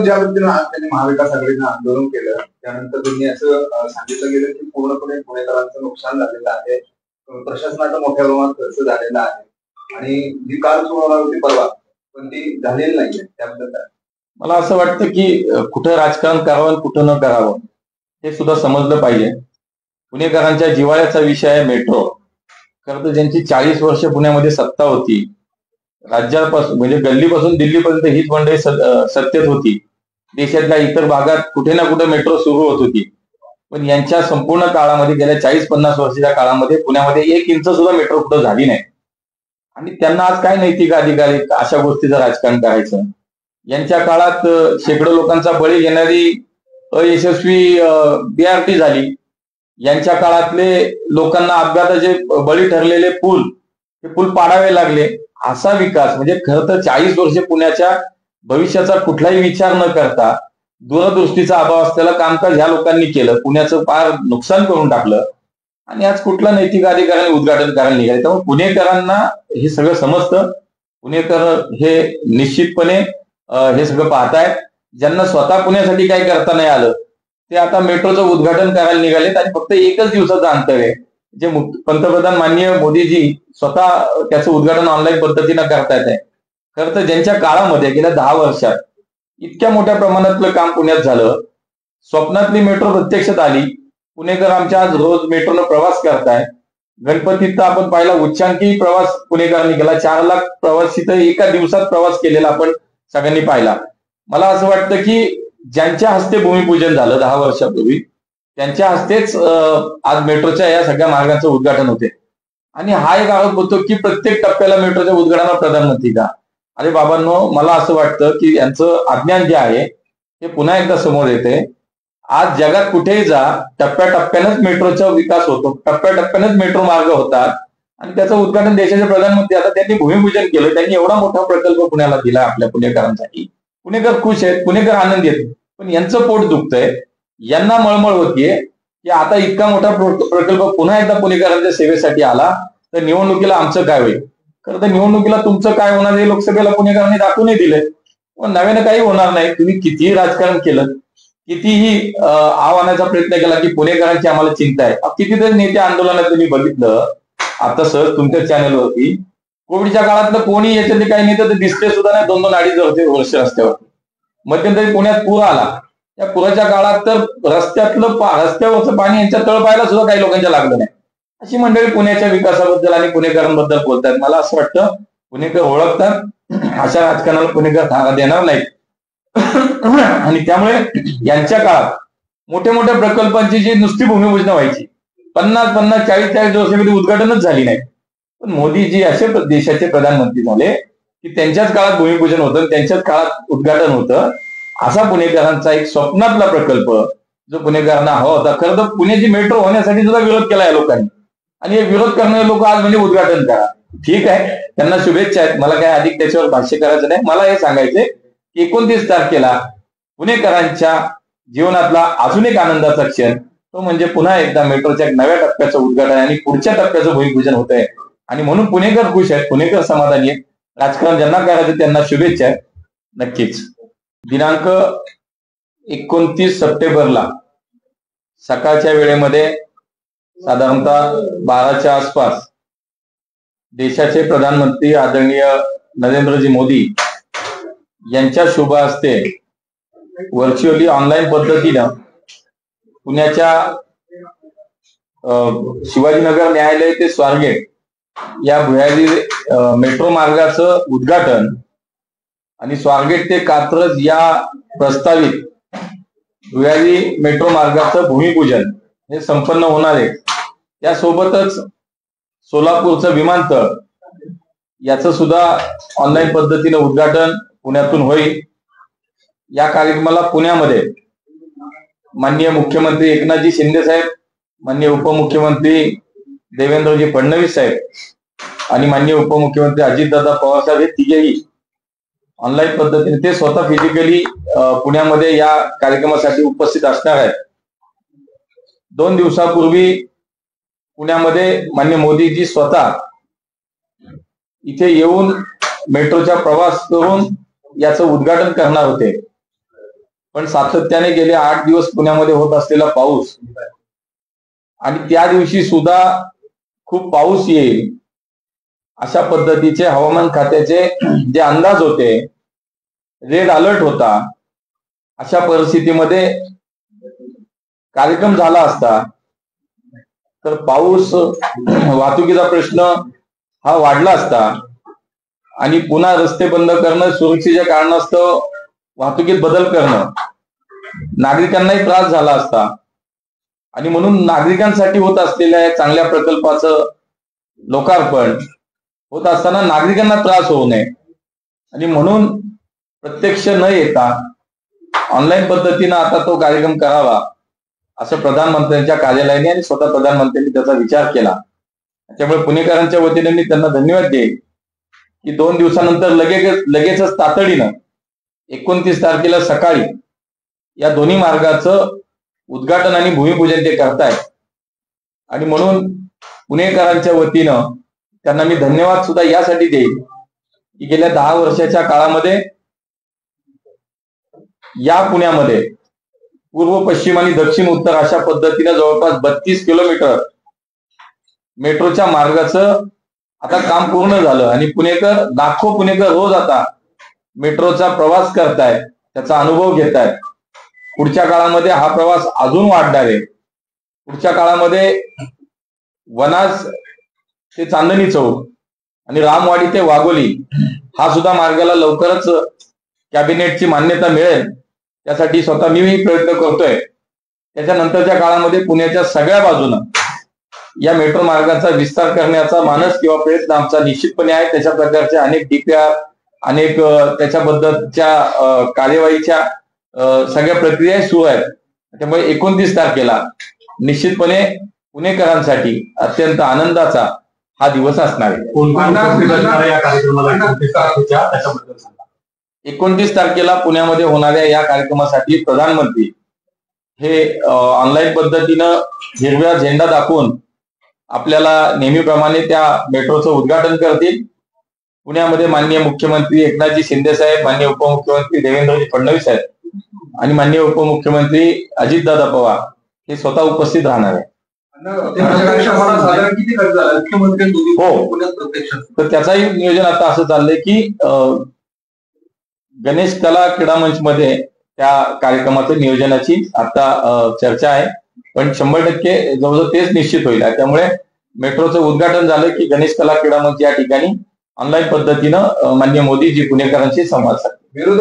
ज्या पद्धतीने आज त्यांनी महाविकास आघाडीनं आंदोलन केलं त्यानंतर त्यांनी असं सांगितलं गेलं की पूर्णपणे पुणेकरांचं नुकसान झालेलं आहे, प्रशासनाचा मोठ्या प्रमाणात खर्च झालेला आहे आणि जी कार सुरू होणार होती परवा पण ती झालेली नाहीये. त्याबद्दल काय? मला असं वाटतं की कुठं राजकारण करावं कुठं न करावं हे सुद्धा समजलं पाहिजे. पुणेकरांच्या जिव्हाळ्याचा विषय आहे मेट्रो. खरं तर ज्यांची 40 वर्ष पुण्यामध्ये सत्ता होती, राज्यापासून म्हणजे गल्लीपासून दिल्लीपर्यंत हीच मंडळी सत्तेत होती. देशातल्या इतर भागात कुठे ना कुठे मेट्रो सुरू होत होती, पण यांच्या संपूर्ण काळामध्ये गेल्या 40-50 वर्षाच्या काळामध्ये पुण्यामध्ये 1 इंच सुद्धा मेट्रो कुठं झाली नाही. आणि त्यांना आज काय नैतिक अधिकार आहे अशा गोष्टीचं राजकारण करायचं? यांच्या काळात शेकडो लोकांचा बळी घेणारी अयशस्वी BRT झाली. यांच्या काळातले लोकांना अपघाताचे बळी ठरलेले हे पूल पाडावे लागले. असा विकास म्हणजे खरं तर 40 वर्षे पुण्याच्या भविष्याचा कुठलाही विचार न करता दूरदृष्टीचा अभाव असलेलं कामकाज ह्या लोकांनी केलं. पुण्याचं फार नुकसान करून टाकलं आणि आज कुठला नैतिक अधिकाराने उद्घाटन करायला निघाले. त्यामुळे पुणेकरांना हे सगळं समजतं. पुणेकर हे निश्चितपणे हे सगळं पाहतायत. ज्यांना स्वतः पुण्यासाठी काही करता नाही आलं ते आता मेट्रोचं उद्घाटन करायला निघालेत आणि फक्त 1च दिवसाचं अंतर आहे. जे पंतप्रधान माननीय मोदीजी स्वतः त्याचं उद्घाटन ऑनलाईन पद्धतीनं करतायत आहे. खरं तर ज्यांच्या काळामध्ये गेल्या 10 वर्षात इतक्या मोठ्या प्रमाणातलं काम पुण्यात झालं, स्वप्नातली मेट्रो प्रत्यक्षात आली. पुणेकर आमच्या आज रोज मेट्रोनं प्रवास करताय. गणपतीत तर आपण पाहिला उच्चांकी प्रवास पुणेकरांनी केला. 4 लाख प्रवासी तर एका दिवसात प्रवास केलेला आपण सगळ्यांनी पाहिला. मला असं वाटतं की ज्यांच्या हस्ते भूमिपूजन झालं 10 वर्षापूर्वी त्यांच्या हस्तेच आज मेट्रोच्या या सगळ्या मार्गांचं उद्घाटन होते. आणि हा एक आरोप होतो की प्रत्येक टप्प्याला मेट्रोच्या उद्घाटनाला प्रधानमंत्री का? अरे बाबांनो, मला असं वाटतं की यांचं अज्ञान जे आहे ते पुन्हा एकदा समोर येते. आज जगात कुठेही जा, टप्प्याटप्प्यानंच मेट्रोचा विकास होतो, टप्प्याटप्प्यानंच मेट्रो मार्ग होतात आणि त्याचं उद्घाटन देशाचे प्रधानमंत्री आता त्यांनी भूमिपूजन केलं. त्यांनी एवढा मोठा प्रकल्प पुण्याला दिला आपल्या पुणेकरांसाठी. पुणेकर खुश आहेत, पुणेकर आनंदी आहेत. पण यांचं पोट दुखतंय, यांना मळमळ होतीये की आता इतका मोठा प्रकल्प पुन्हा एकदा पुणेकरांच्या सेवेसाठी आला तर निवडणुकीला आमचं काय होईल? खरं तर निवडणुकीला तुमचं काय होणार हे लोकसभेला पुणेकरांनी दाखवूनही दिलंय. पण नव्यानं काही होणार नाही. तुम्ही कितीही राजकारण केलं, कितीही आव्हानाचा प्रयत्न केला की पुणेकरांची आम्हाला चिंता आहे. कितीतरी नेते आंदोलनात तुम्ही बघितलं आता सहज तुमच्या चॅनलवरती, कोविडच्या काळातलं कोणी याच्यातले काही नेते तर दिसले सुद्धा नाही. 2-2 अडीच वर्ष रस्त्यावर. मध्यंतरी पुण्यात पूर आला. त्या पुराच्या काळात तर रस्त्यावरचं पाणी यांच्या तळपायला सुद्धा काही लोकांच्या लागलं नाही. अशी मंडळी पुण्याच्या विकासाबद्दल आणि पुणेकरांबद्दल बोलतात. मला असं वाटतं पुणेकर ओळखतात, अशा राजकारणाला पुणेकर थारा देणार नाहीत. आणि त्यामुळे यांच्या काळात मोठ्या मोठ्या प्रकल्पांची जी नुसती भूमिपूजन व्हायची 50-50, 40-40 वर्ष कधी उद्घाटनच झाली नाही. पण मोदीजी असे देशाचे प्रधानमंत्री झाले की त्यांच्याच काळात भूमिपूजन होतं, त्यांच्याच काळात उद्घाटन होतं. असा पुणेकरांचा एक स्वप्नातला प्रकल्प जो पुणेकरांना हवा होता. खरं तर पुण्याची मेट्रो होण्यासाठी सुद्धा विरोध केला या लोकांनी आणि हे विरोध करणारे लोक आज म्हणजे उद्घाटन करा. ठीक आहे, त्यांना शुभेच्छा आहेत. मला काय अधिक त्याच्यावर भाष्य करायचं नाही. मला हे सांगायचंय की 29 तारखेला पुणेकरांच्या जीवनातला अजून एक आनंदाचा क्षण तो म्हणजे पुन्हा एकदा मेट्रोच्या नव्या टप्प्याचं उद्घाटन आणि पुढच्या टप्प्याचं भूमिपूजन होत आहे. आणि म्हणून पुणेकर खुश आहेत, पुणेकर समाधानी आहेत. राजकारण ज्यांना करायचं त्यांना शुभेच्छा आहेत. नक्कीच दिनांक 29 सप्टेंबरला सकाळच्या वेळेमध्ये साधारणतः 12च्या आसपास देशाचे प्रधानमंत्री आदरणीय नरेंद्रजी मोदी यांच्या शुभ हस्ते व्हर्च्युअली ऑनलाईन पद्धतीनं पुण्याच्या शिवाजीनगर न्यायालय ते स्वारगेट या भुयारी मेट्रो मार्गाचं उद्घाटन आणि स्वारगेट ते कात्रज या प्रस्तावित भुयारी मेट्रो मार्गाचं भूमिपूजन हे संपन्न होणार आहे. त्यासोबतच सोलापूरचं विमानतळ याचं सुद्धा ऑनलाईन पद्धतीनं उद्घाटन पुण्यातून होईल. या कार्यक्रमाला पुण्यामध्ये माननीय मुख्यमंत्री एकनाथजी शिंदे साहेब, माननीय उपमुख्यमंत्री देवेंद्रजी फडणवीस साहेब आणि माननीय उपमुख्यमंत्री अजितदादा पवार साहेब हे तिघेही ऑनलाईन पद्धतीने ते स्वतः फिजिकली पुण्यामध्ये या कार्यक्रमासाठी उपस्थित असणार आहेत. 2 दिवसापूर्वी पुण्यामध्ये माननीय मोदीजी स्वतः इथे येऊन मेट्रोचा प्रवास करून याचं उद्घाटन करणार होते. पण सातत्याने गेले 8 दिवस पुण्यामध्ये होत असलेला पाऊस आणि त्या दिवशी सुद्धा खूप पाऊस येईल अशा पद्धतीचे हवामान खात्याचे जे अंदाज होते, रेड अलर्ट होता, अशा परिस्थितीमध्ये कार्यक्रम झाला असता तर पाऊस, वाहतुकीचा प्रश्न हा वाढला असता आणि पुन्हा रस्ते बंद करणं, सुरक्षेच्या कारणास्तव वाहतुकीत बदल करणं, नागरिकांनाही त्रास झाला असता. आणि म्हणून नागरिकांसाठी होत असलेल्या चांगल्या प्रकल्पाचं लोकार्पण होत असताना नागरिकांना त्रास होऊ नये आणि म्हणून प्रत्यक्ष न येता ऑनलाईन पद्धतीनं आता तो कार्यक्रम करावा असं प्रधानमंत्र्यांच्या कार्यालयाने आणि स्वतः प्रधानमंत्र्यांनी त्याचा विचार केला. त्यामुळे पुणेकरांच्या वतीने मी त्यांना धन्यवाद देईन की 2 दिवसानंतर लगेचच तातडीनं 29 तारखेला सकाळी या दोन्ही मार्गाचं उद्घाटन आणि भूमिपूजन ते करतायत. आणि म्हणून पुणेकरांच्या वतीनं त्यांना मी धन्यवाद सुद्धा यासाठी देईन की गेल्या 10 वर्षाच्या काळामध्ये या पुण्यामध्ये पूर्व, पश्चिम आणि दक्षिण, उत्तर अशा पद्धतीने जवळपास 32 किलोमीटर मेट्रोच्या मार्गाचं आता काम पूर्ण झालं आणि लाखो पुणेकर रोज आता मेट्रोचा प्रवास करतायत, त्याचा अनुभव घेतायत. पुढच्या काळामध्ये हा प्रवास अजून वाढणार आहे. पुढच्या काळामध्ये वनाज ते चांदणी चौक आणि रामवाडी ते वाघोली हा सुद्धा मार्गाला लवकरच कॅबिनेटची मान्यता मिळेल, त्यासाठी स्वतः मीही प्रयत्न करतोय. त्याच्यानंतरच्या काळामध्ये पुण्याच्या सगळ्या बाजूनं या मेट्रो मार्गाचा विस्तार करण्याचा मानस किंवा प्रयत्न आमचा निश्चितपणे आहे. त्याच्या प्रकारचे अनेक DPR, अनेक त्याच्याबद्दलच्या कार्यवाहीच्या सगळ्या प्रक्रिया सुरू आहेत. त्यामुळे 29 तारखेला निश्चितपणे पुणेकरांसाठी अत्यंत आनंदाचा हा दिवस असणार आहे. 29 तारखेला पुण्यामध्ये होणाऱ्या या कार्यक्रमासाठी प्रधानमंत्री हे ऑनलाईन पद्धतीनं हिरव्या झेंडा दाखवून आपल्याला नेहमीप्रमाणे त्या मेट्रोचं उद्घाटन करतील. पुण्यामध्ये माननीय मुख्यमंत्री एकनाथजी शिंदे साहेब, माननीय उपमुख्यमंत्री देवेंद्रजी फडणवीस साहेब आणि माननीय उपमुख्यमंत्री अजितदादा पवार हे स्वतः उपस्थित राहणार आहे. हो, तर त्याचाही नियोजन आता असं चाललंय की गणेश कला क्रीडा मंच मध्ये त्या कार्यक्रमाचं नियोजनाची आता चर्चा आहे. पण 100% जवळजवळ तेच निश्चित होईल. त्यामुळे मेट्रोचं उद्घाटन झालं की गणेश कला क्रीडा मंच या ठिकाणी ऑनलाईन पद्धतीनं माननीय मोदीजी पुणेकरांशी संवाद साधतील.